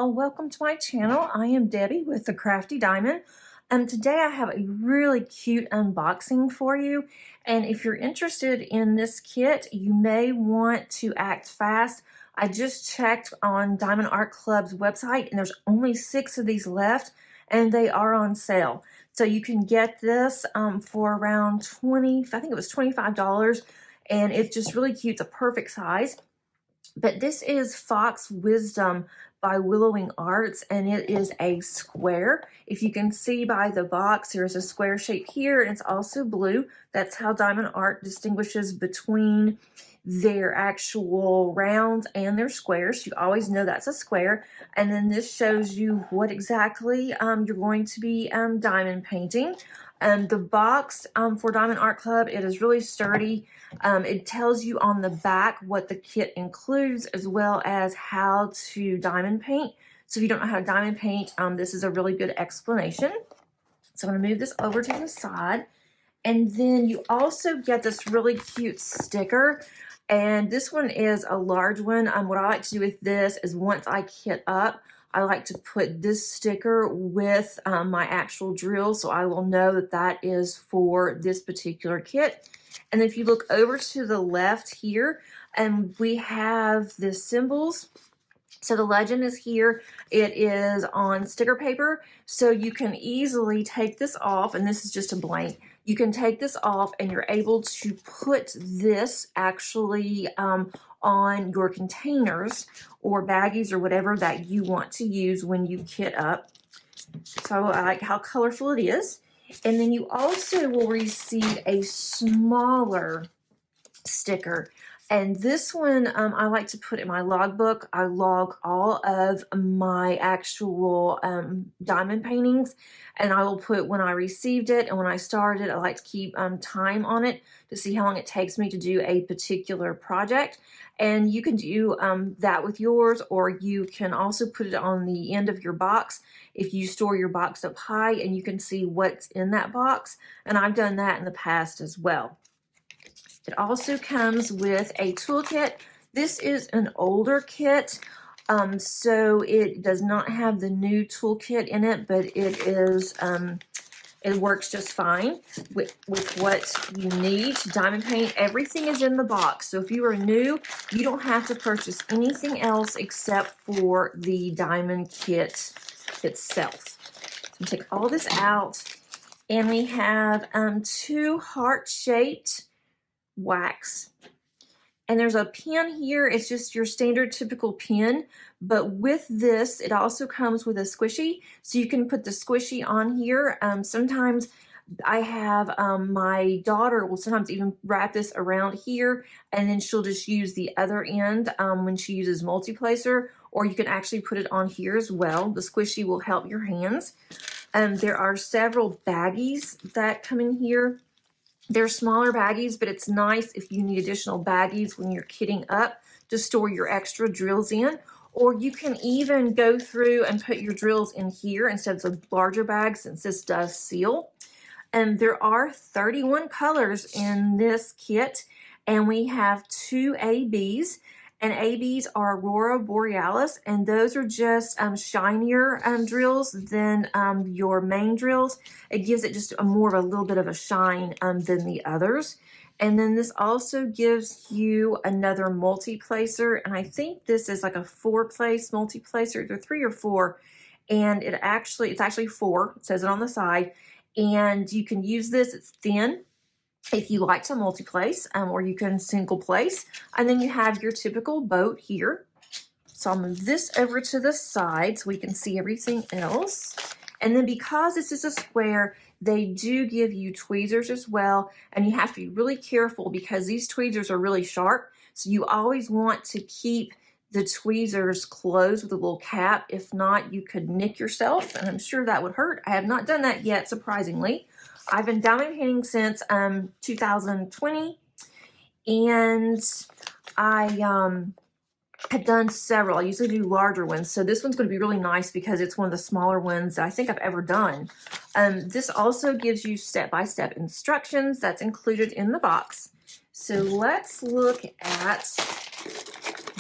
all, welcome to my channel. I am Debbie with the Crafty Diamond. Today I have a really cute unboxing for you, and if you're interested in this kit, you may want to act fast. I just checked on Diamond Art Club's website and there's only 6 of these left and they are on sale. So you can get this for around I think it was $25, and it's just really cute. It's a perfect size. But this is Fox Wisdom by Willowing Arts, and it is a square. If you can see by the box, there's a square shape here, and it's also blue. That's how Diamond Art distinguishes between their actual rounds and their squares. You always know that's a square. And then this shows you what exactly you're going to be diamond painting. The box for Diamond Art Club, it is really sturdy. It tells you on the back what the kit includes, as well as how to diamond paint. So if you don't know how to diamond paint, this is a really good explanation. So I'm going to move this over to the side. And then you also get this really cute sticker. And this one is a large one. What I like to do with this is once I kit up, I like to put this sticker with my actual drill, so I will know that that is for this particular kit. And if you look over to the left here, we have the symbols. So the legend is here. It is on sticker paper, so you can easily take this off, and this is just a blank. You can take this off and you're able to put this actually on your containers or baggies or whatever that you want to use when you kit up. So I like how colorful it is. And then you also will receive a smaller sticker. And this one I like to put in my logbook. I log all of my actual diamond paintings, and I will put when I received it and when I started. I like to keep time on it to see how long it takes me to do a particular project. And you can do that with yours, or you can also put it on the end of your box if you store your box up high and you can see what's in that box. And I've done that in the past as well. It also comes with a toolkit. This is an older kit, so it does not have the new toolkit in it, but it is it works just fine with what you need to diamond paint. Everything is in the box, so if you are new, you don't have to purchase anything else except for the diamond kit itself. So take all this out, and we have 2 heart-shaped wax, and there's a pin here. It's just your standard typical pin, but with this it also comes with a squishy, so you can put the squishy on here. Sometimes I have my daughter will sometimes even wrap this around here, and then she'll just use the other end when she uses multi-placer, or you can actually put it on here as well. The squishy will help your hands. There are several baggies that come in here. They're smaller baggies, but it's nice if you need additional baggies when you're kitting up to store your extra drills in. Or you can even go through and put your drills in here instead of the larger bags, since this does seal. And there are 31 colors in this kit, and we have 2 ABs. And ABs are Aurora Borealis, and those are just shinier drills than your main drills. It gives it just more of a little bit of a shine than the others. And then this also gives you another multi-placer, and I think this is like a 4-place multi-placer, either 3 or 4, and it's actually 4. It says it on the side, and you can use this. It's thin if you like to multi-place, or you can single place. And then you have your typical boat here. So I'll move this over to the side so we can see everything else. And then because this is a square, they do give you tweezers as well. And you have to be really careful because these tweezers are really sharp. So you always want to keep the tweezers closed with a little cap. If not, you could nick yourself, and I'm sure that would hurt. I have not done that yet, surprisingly. I've been diamond painting since 2020, and I have done several. I usually do larger ones, so this one's going to be really nice because it's one of the smaller ones that I think I've ever done. This also gives you step-by-step instructions that's included in the box. So let's look at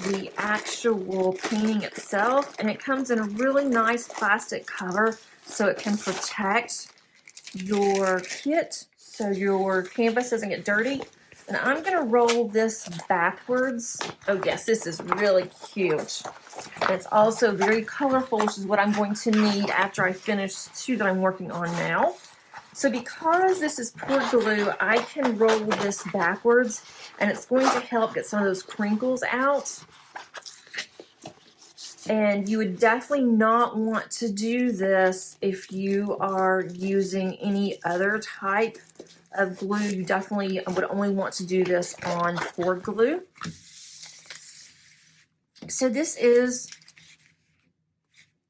the actual painting itself, and it comes in a really nice plastic cover so it can protect your kit so your canvas doesn't get dirty. And I'm going to roll this backwards. Oh yes, this is really cute. And it's also very colorful, which is what I'm going to need after I finish two that I'm working on now. So because this is poured glue, I can roll this backwards, and it's going to help get some of those crinkles out. And you would definitely not want to do this if you are using any other type of glue. You definitely would only want to do this on poured glue. So this is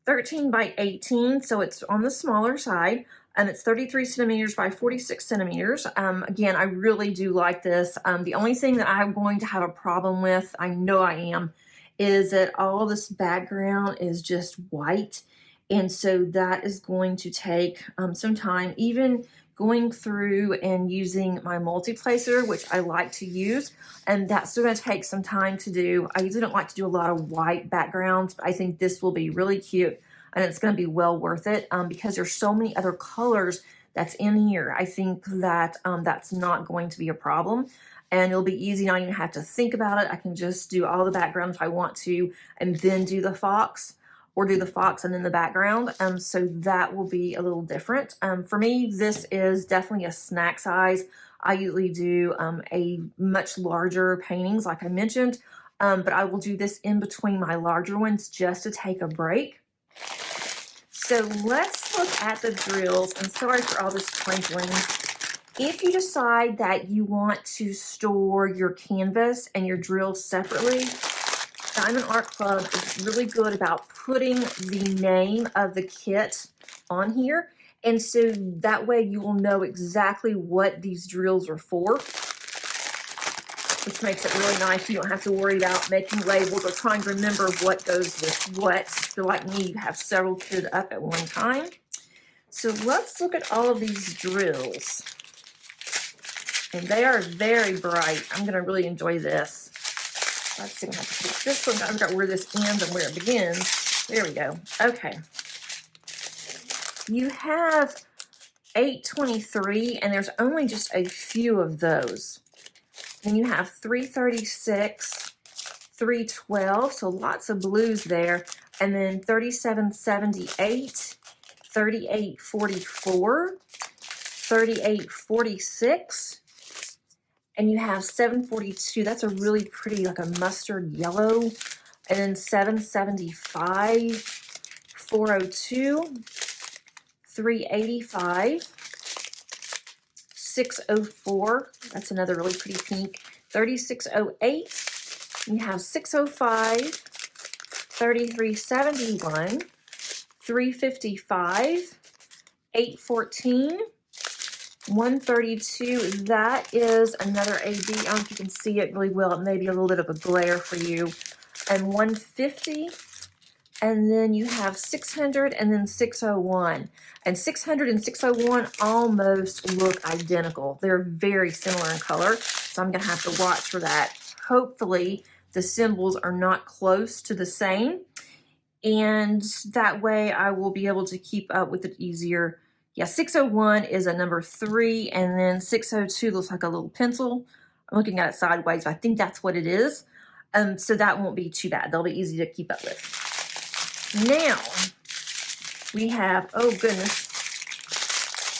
13 by 18, so it's on the smaller side. And it's 33 centimeters by 46 centimeters. Again, I really do like this. The only thing that I'm going to have a problem with, I know I am, is that all this background is just white. And so that is going to take some time. Even going through and using my multiplacer, which I like to use, and that's still going to take some time to do. I usually don't like to do a lot of white backgrounds, but I think this will be really cute. And it's going to be well worth it because there's so many other colors that's in here. I think that that's not going to be a problem, and it'll be easy. Not even have to think about it. I can just do all the background if I want to, and then do the fox, or do the fox and then the background. So that will be a little different. For me, this is definitely a snack size. I usually do a much larger paintings, like I mentioned, but I will do this in between my larger ones just to take a break. So let's look at the drills, and sorry for all this twinkling. If you decide that you want to store your canvas and your drills separately, Diamond Art Club is really good about putting the name of the kit on here, and so that way you will know exactly what these drills are for, which makes it really nice. You don't have to worry about making labels or trying to remember what goes with what. If you're like me, you have several kitted up at one time. So let's look at all of these drills. And they are very bright. I'm going to really enjoy this. Let's see, I'm going to have to put this one. I forgot where this ends and where it begins. There we go. Okay. You have 823, and there's only just a few of those. Then you have 336, 312, so lots of blues there, and then 3778, 3844, 3846, and you have 742. That's a really pretty, like a mustard yellow, and then 775, 402, 385, 604, that's another really pretty pink, 3608, you have 605, 3371, 355, 814, 132, that is another AB, I don't know if you can see it really well, it may be a little bit of a glare for you, and 150, and then you have 600 and then 601. And 600 and 601 almost look identical. They're very similar in color, so I'm going to have to watch for that. Hopefully, the symbols are not close to the same, and that way I will be able to keep up with it easier. Yeah, 601 is a number 3, and then 602 looks like a little pencil. I'm looking at it sideways, but I think that's what it is. So that won't be too bad. They'll be easy to keep up with. Now, we have, oh goodness,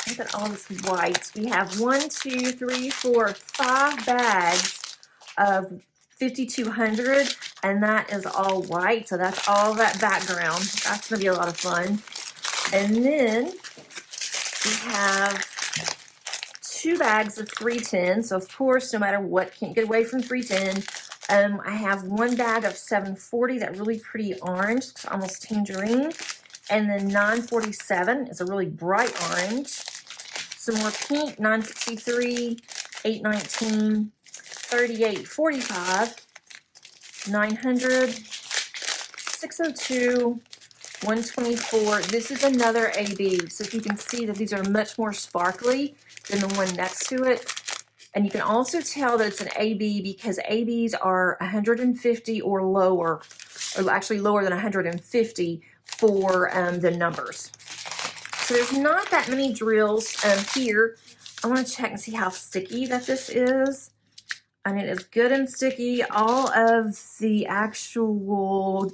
look at all this white. We have 1, 2, 3, 4, 5 bags of 5200, and that is all white, so that's all that background. That's going to be a lot of fun. And then we have 2 bags of 310, so of course, no matter what, can't get away from 310. I have 1 bag of 740, that really pretty orange, it's almost tangerine. And then 947 is a really bright orange. Some more pink, 963, 819, 3845, 900, 602, 124. This is another AB, so if you can see that these are much more sparkly than the one next to it. And you can also tell that it's an AB because ABs are 150 or lower, or actually lower than 150 for the numbers. So there's not that many drills here. I want to check and see how sticky that this is. And it is good and sticky. All of the actual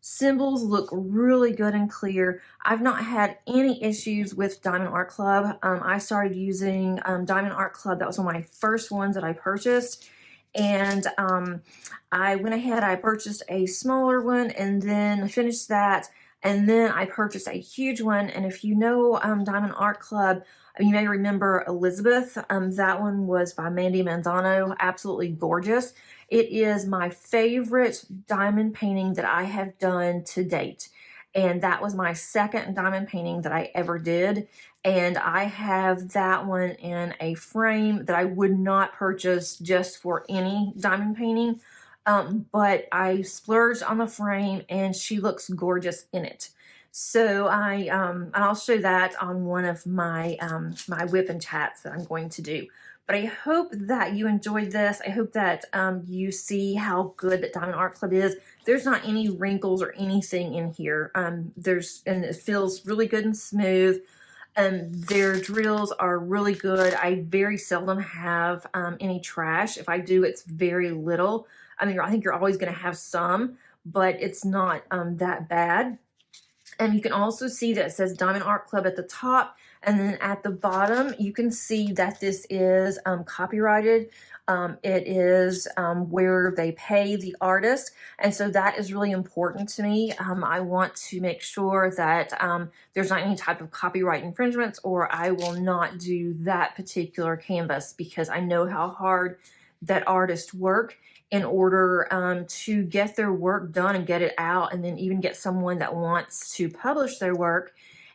symbols look really good and clear. I've not had any issues with Diamond Art Club. I started using Diamond Art Club. That was one of my first ones that I purchased. And I went ahead, I purchased a smaller one and then finished that. And then I purchased a huge one. And if you know Diamond Art Club, you may remember Elizabeth. That one was by Mandy Manzano. Absolutely gorgeous. It is my favorite diamond painting that I have done to date. And that was my second diamond painting that I ever did. And I have that one in a frame that I would not purchase just for any diamond painting. But I splurged on the frame and she looks gorgeous in it. So I'll show that on one of my my whip and chats that I'm going to do. But I hope that you enjoyed this. I hope that you see how good that Diamond Art Club is. There's not any wrinkles or anything in here. And it feels really good and smooth. Their drills are really good. I very seldom have any trash. If I do, it's very little. I mean, I think you're always going to have some, but it's not that bad. And you can also see that it says Diamond Art Club at the top, and then at the bottom you can see that this is copyrighted. It is where they pay the artist, and so that is really important to me. I want to make sure that there's not any type of copyright infringements, or I will not do that particular canvas, because I know how hard that artists work in order to get their work done and get it out, and then even get someone that wants to publish their work.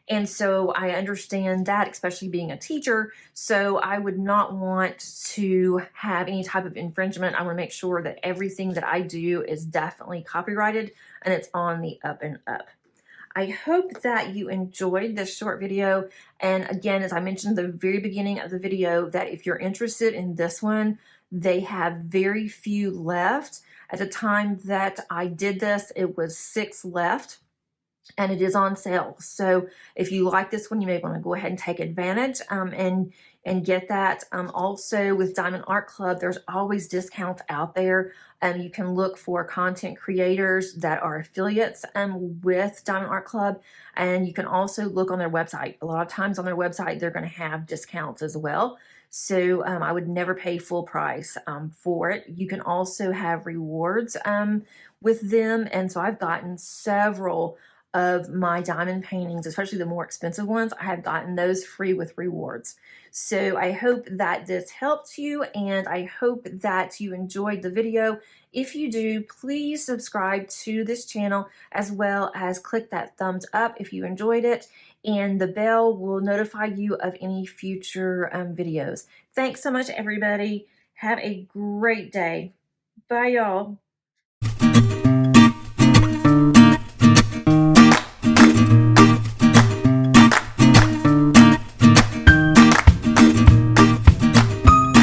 And so I understand that, especially being a teacher. So I would not want to have any type of infringement. I want to make sure that everything that I do is definitely copyrighted and it's on the up and up. I hope that you enjoyed this short video. And again, as I mentioned at the very beginning of the video, that if you're interested in this one, they have very few left. At the time that I did this, it was 6 left. And it is on sale. So if you like this one, you may want to go ahead and take advantage and get that. Also with Diamond Art Club, there's always discounts out there. You can look for content creators that are affiliates with Diamond Art Club. And you can also look on their website. A lot of times on their website, they're going to have discounts as well. So I would never pay full price for it. You can also have rewards with them. And so I've gotten several of my diamond paintings, especially the more expensive ones. I have gotten those free with rewards. So I hope that this helped you, and I hope that you enjoyed the video. If you do, please subscribe to this channel, as well as click that thumbs up if you enjoyed it, and the bell will notify you of any future videos. Thanks so much, everybody. Have a great day. Bye, y'all.